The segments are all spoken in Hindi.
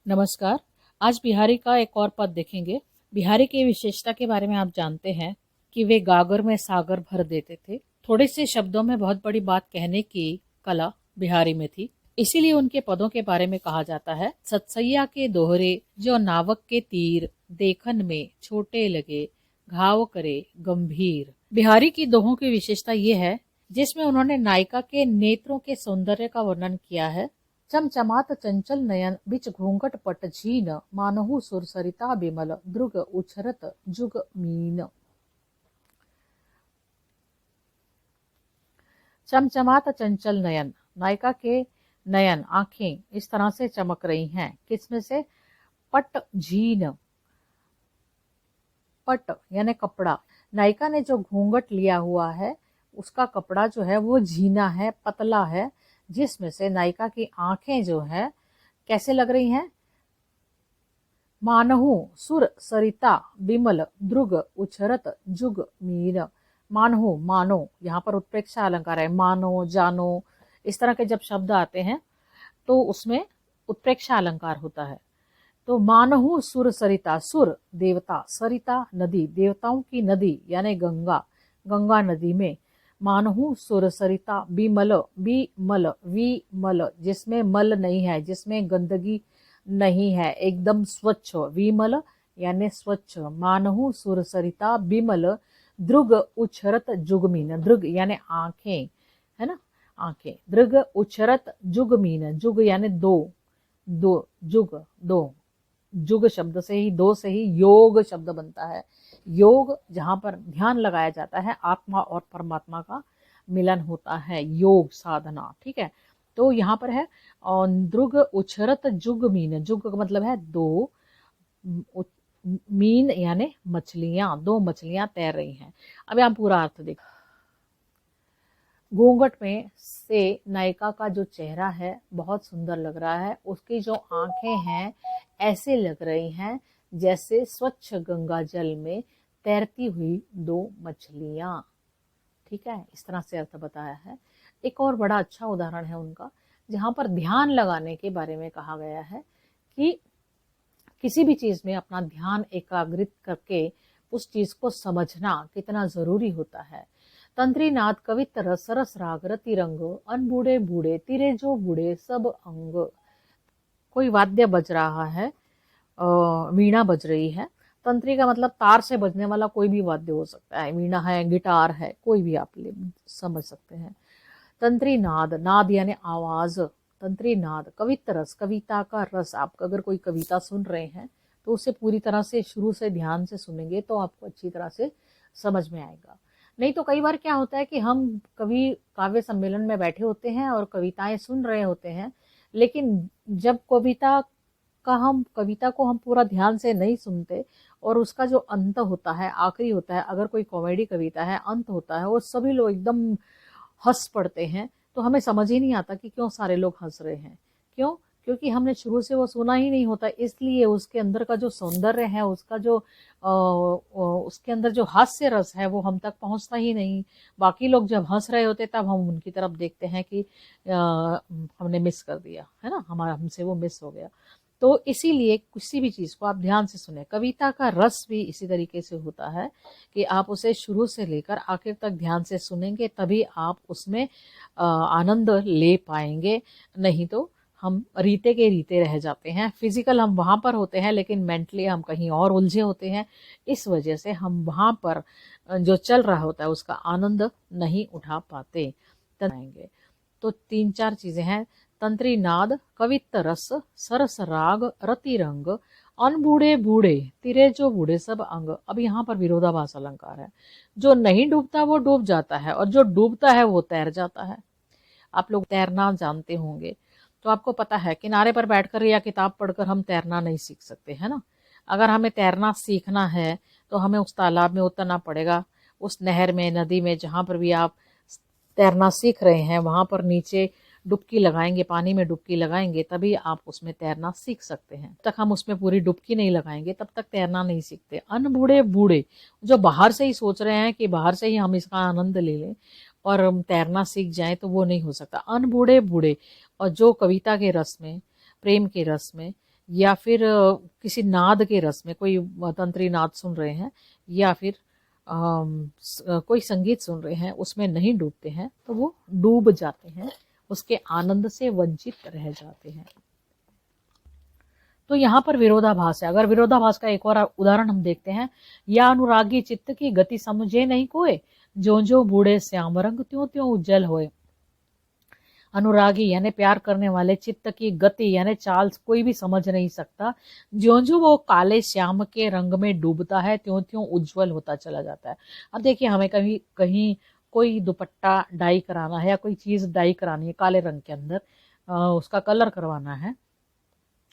नमस्कार। आज बिहारी का एक और पद देखेंगे। बिहारी की विशेषता के बारे में आप जानते हैं कि वे गागर में सागर भर देते थे। थोड़े से शब्दों में बहुत बड़ी बात कहने की कला बिहारी में थी। इसीलिए उनके पदों के बारे में कहा जाता है, सतसैया के दोहरे जो नावक के तीर, देखन में छोटे लगे, घाव करे गंभीर। बिहारी की दोहों की विशेषता ये है जिसमें उन्होंने नायिका के नेत्रों के सौंदर्य का वर्णन किया है। चमचमात चंचल नयन बिच घूंघट पट झीन, मानहु सुर सरिता बिमल, द्रुग उछरत जुग मीन। चमचमात चंचल नयन, नायिका के नयन आंखें इस तरह से चमक रही हैं। किसमें से? पट झीन, पट यानी कपड़ा। नायिका ने जो घूंघट लिया हुआ है उसका कपड़ा जो है वो झीना है, पतला है, जिसमें से नायिका की आंखें जो है कैसे लग रही हैं? मानहु सुर सरिता बिमल, द्रुग उछरत जुग मीन। मानहु मानो, यहाँ पर उत्प्रेक्षा अलंकार है। मानो, जानो, इस तरह के जब शब्द आते हैं तो उसमें उत्प्रेक्षा अलंकार होता है। तो मानहु सुर सरिता, सुर देवता, सरिता नदी, देवताओं की नदी यानी गंगा, गंगा नदी में मानहु सुर सरिता बिमल, बिमल विमल, जिसमें मल नहीं है, जिसमें गंदगी नहीं है, एकदम स्वच्छ, विमल यानी स्वच्छ। मानहु सुर सरिता बिमल, द्रुग उछरत जुगमीन, द्रुग यानी आंखें, है ना, आंखें। द्रुग उछरत जुगमीन, जुग यानी दो, दो जुग, दो, जुग शब्द से ही, दो से ही योग शब्द बनता है। योग जहां पर ध्यान लगाया जाता है, आत्मा और परमात्मा का मिलन होता है, योग साधना। ठीक है, तो यहाँ पर है और द्रुग उछरत जुग मीन, जुग का मतलब है दो, मीन यानी मछलियां, दो मछलियां तैर रही हैं। अब यहाँ पूरा अर्थ देखो। घूंघट में से नायिका का जो चेहरा है बहुत सुंदर लग रहा है। उसकी जो आंखें हैं ऐसे लग रही हैं जैसे स्वच्छ गंगा जल में तैरती हुई दो मछलियां। ठीक है, इस तरह से अर्थ बताया है। एक और बड़ा अच्छा उदाहरण है उनका, जहां पर ध्यान लगाने के बारे में कहा गया है कि किसी भी चीज में अपना ध्यान एकाग्रित करके उस चीज को समझना कितना जरूरी होता है। तंत्री नाद कवित रस रस राग रति रंग, अन बूढ़े बूढ़े तिरे जो बूढ़े सब अंग। कोई वाद्य बज रहा है, वीणा बज रही है। तंत्री का मतलब तार से बजने वाला कोई भी वाद्य हो सकता है, वीणा है, गिटार है, कोई भी आप समझ सकते हैं। तंत्री नाद, नाद यानी आवाज, तंत्री नाद कवित रस, कविता का रस। आप अगर कोई कविता सुन रहे हैं तो उसे पूरी तरह से शुरू से ध्यान से सुनेंगे तो आपको अच्छी तरह से समझ में आएगा। नहीं तो कई बार क्या होता है कि हम कवि काव्य सम्मेलन में बैठे होते हैं और कविताएं सुन रहे होते हैं, लेकिन जब कविता को हम पूरा ध्यान से नहीं सुनते और उसका जो अंत होता है, आखिरी होता है, अगर कोई कॉमेडी कविता है, अंत होता है और सभी लोग एकदम हंस पड़ते हैं, तो हमें समझ ही नहीं आता कि क्यों सारे लोग हंस रहे हैं। क्यों? क्योंकि हमने शुरू से वो सुना ही नहीं होता, इसलिए उसके अंदर का जो सौंदर्य है, उसका जो उसके अंदर जो हास्य रस है वो हम तक पहुंचता ही नहीं। बाकी लोग जब हंस रहे होते तब हम उनकी तरफ देखते हैं कि हमने मिस कर दिया, है ना, हमारा हमसे वो मिस हो गया। तो इसीलिए किसी भी चीज को आप ध्यान से सुने। कविता का रस भी इसी तरीके से होता है कि आप उसे शुरू से लेकर आखिर तक ध्यान से सुनेंगे, तभी आप उसमें आनंद ले पाएंगे। नहीं तो हम रीते के रीते रह जाते हैं। फिजिकल हम वहां पर होते हैं लेकिन मेंटली हम कहीं और उलझे होते हैं। इस वजह से हम वहां पर जो चल रहा होता है उसका आनंद नहीं उठा पाते। तो तीन चार चीजें हैं। तंत्री नाद कवित्त रस सरस राग रति रंग, अन बूढ़े बूढ़े तिरे जो बूढ़े सब अंग। अब यहाँ पर विरोधाभास अलंकार है। जो नहीं डूबता वो डूब जाता है और जो डूबता है वो तैर जाता है। आप लोग तैरना जानते होंगे तो आपको पता है किनारे पर बैठकर या किताब पढ़कर हम तैरना नहीं सीख सकते, है ना। अगर हमें तैरना सीखना है तो हमें उस तालाब में उतरना पड़ेगा, उस नहर में, नदी में, जहां पर भी आप तैरना सीख रहे हैं वहां पर नीचे डुबकी लगाएंगे, पानी में डुबकी लगाएंगे, तभी आप उसमें तैरना सीख सकते हैं। तक हम उसमें पूरी डुबकी नहीं लगाएंगे तब तक तैरना नहीं सीखते। अनबूढ़े बूढ़े जो बाहर से ही सोच रहे हैं कि बाहर से ही हम इसका आनंद ले लें और तैरना सीख जाएं, तो वो नहीं हो सकता। अनबूढ़े बूढ़े, और जो कविता के रस में, प्रेम के रस में, या फिर किसी नाद के रस में, कोई तंत्री नाद सुन रहे हैं या फिर कोई संगीत सुन रहे हैं, उसमें नहीं डूबते हैं तो वो डूब जाते हैं, उसके आनंद से वंचित रह जाते हैं। तो यहाँ पर विरोधाभास है। अगर विरोधाभास का एक और उदाहरण हम देखते हैं, या अनुरागी चित्त की गति समझे नहीं कोय, जो जो बूढ़े श्याम रंग त्यों त्यों उज्जवल होए। अनुरागी यानी प्यार करने वाले चित्त की गति यानी चाल कोई भी समझ नहीं सकता, ज्यो ज्यो वो काले श्याम के रंग में डूबता है त्यों त्यों उज्जवल होता चला जाता है। अब देखिए, हमें कहीं कहीं कोई दुपट्टा डाई कराना है या कोई चीज डाई करानी है काले रंग के अंदर, उसका कलर करवाना है,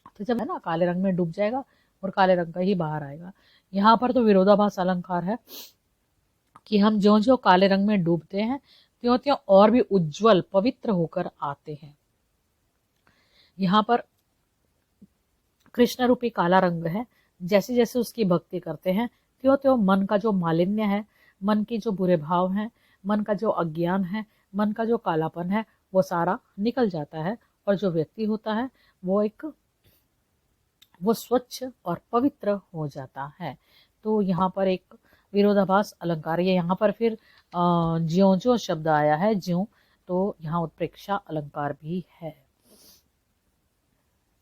तो जब है ना काले रंग में डूब जाएगा और काले रंग का ही बाहर आएगा। यहाँ पर तो विरोधाभास अलंकार है कि हम ज्यो ज्यो काले रंग में डूबते हैं त्यों त्यों और भी उज्जवल पवित्र होकर आते हैं। यहाँ पर कृष्ण रूपी काला रंग है, जैसे जैसे उसकी भक्ति करते हैं त्यों त्यों मन का जो मालिन्य है, मन की जो बुरे भाव है, मन का जो अज्ञान है, मन का जो कालापन है, वो सारा निकल जाता है और जो व्यक्ति होता है वो स्वच्छ और पवित्र हो जाता है। तो यहाँ पर एक विरोधाभास अलंकार है। यहाँ पर फिर ज्यों जो शब्द आया है, ज्यों, तो यहाँ उत्प्रेक्षा अलंकार भी है।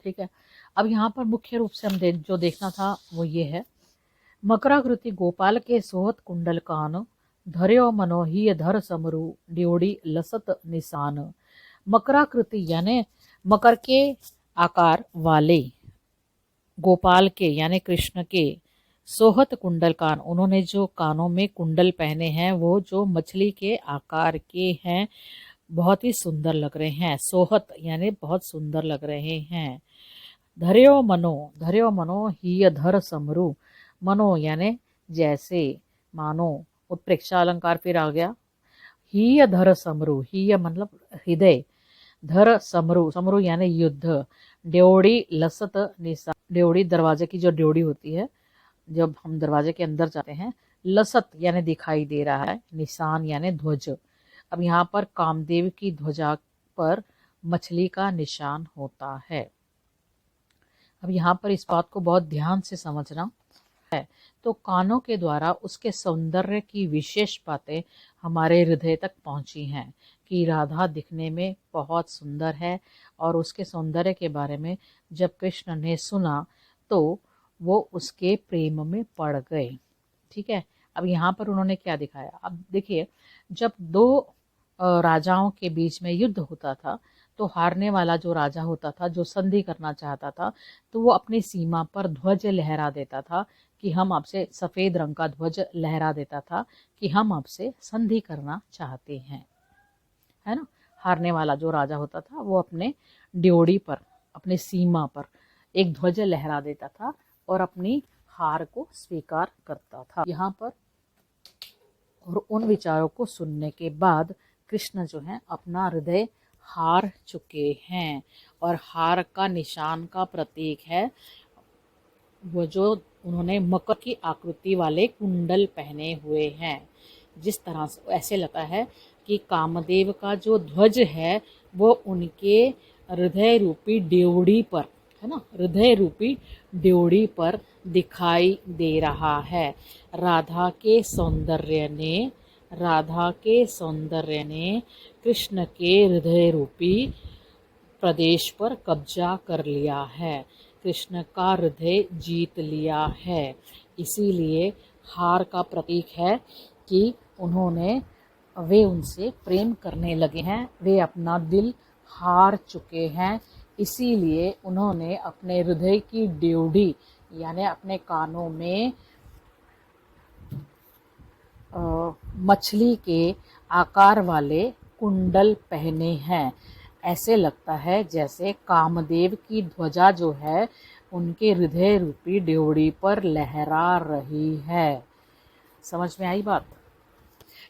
ठीक है, अब यहाँ पर मुख्य रूप से हम जो देखना था वो ये है, मकराकृति गोपाल के सोहत कुंडल कान, धर्यो मनोहीय धर समरु ड्योड़ी लसत निशान। मकराकृति यानी मकर के आकार वाले गोपाल के यानी कृष्ण के सोहत कुंडल कान, उन्होंने जो कानों में कुंडल पहने हैं वो जो मछली के आकार के हैं, बहुत ही सुंदर लग रहे हैं। सोहत यानी बहुत सुंदर लग रहे हैं। धर्यो मनो ही धर समरु, मनो यानी जैसे, मानो, उत्प्रेक्षा अलंकार फिर आ गया। ही धर समरु, ही मतलब हृदय, धर समरु, समरु यानी युद्ध, ड्योड़ी लसत निशा, ड्योड़ी दरवाजे की जो ड्योड़ी होती है जब हम दरवाजे के अंदर जाते हैं, लसत यानी दिखाई दे रहा है, निशान यानी ध्वज। अब यहाँ पर कामदेव की ध्वजा पर मछली का निशान होता है। अब यहाँ पर इस बात को बहुत ध्यान से समझना है। तो कानों के द्वारा उसके सौंदर्य की विशेष बातें हमारे हृदय तक पहुंची हैं कि राधा दिखने में बहुत सुंदर है, और उसके सौंदर्य के बारे में जब कृष्ण ने सुना तो वो उसके प्रेम में पड़ गए। ठीक है, अब यहाँ पर उन्होंने क्या दिखाया, अब देखिए, जब दो राजाओं के बीच में युद्ध होता था तो हारने वाला जो राजा होता था, जो संधि करना चाहता था, तो वो अपनी सीमा पर ध्वज लहरा देता था कि हम आपसे, सफेद रंग का ध्वज लहरा देता था कि हम आपसे संधि करना चाहते हैं, है ना। हारने वाला जो राजा होता था वो अपने ड्योढ़ी पर, अपने सीमा पर एक ध्वज लहरा देता था और अपनी हार को स्वीकार करता था। यहाँ पर और उन विचारों को सुनने के बाद कृष्ण जो है अपना हृदय हार चुके हैं, और हार का निशान का प्रतीक है वो जो उन्होंने मकर की आकृति वाले कुंडल पहने हुए हैं। जिस तरह से ऐसे लगता है कि कामदेव का जो ध्वज है वो उनके हृदय रूपी ड्योढ़ी पर, है ना, हृदय रूपी ड्योढ़ी पर दिखाई दे रहा है। राधा के सौंदर्य ने कृष्ण के हृदय रूपी प्रदेश पर कब्जा कर लिया है, कृष्ण का हृदय जीत लिया है। इसीलिए हार का प्रतीक है कि वे उनसे प्रेम करने लगे हैं, वे अपना दिल हार चुके हैं। इसीलिए उन्होंने अपने हृदय की ड्योढ़ी यानी अपने कानों में मछली के आकार वाले कुंडल पहने हैं। ऐसे लगता है जैसे कामदेव की ध्वजा जो है उनके हृदय रूपी ड्योढ़ी पर लहरा रही है। समझ में आई बात?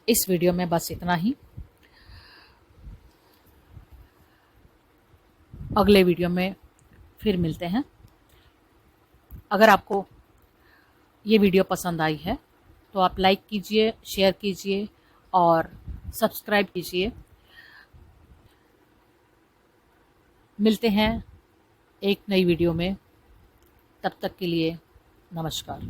इस वीडियो में बस इतना ही। अगले वीडियो में फिर मिलते हैं। अगर आपको ये वीडियो पसंद आई है तो आप लाइक कीजिए, शेयर कीजिए और सब्सक्राइब कीजिए। मिलते हैं एक नई वीडियो में। तब तक के लिए नमस्कार।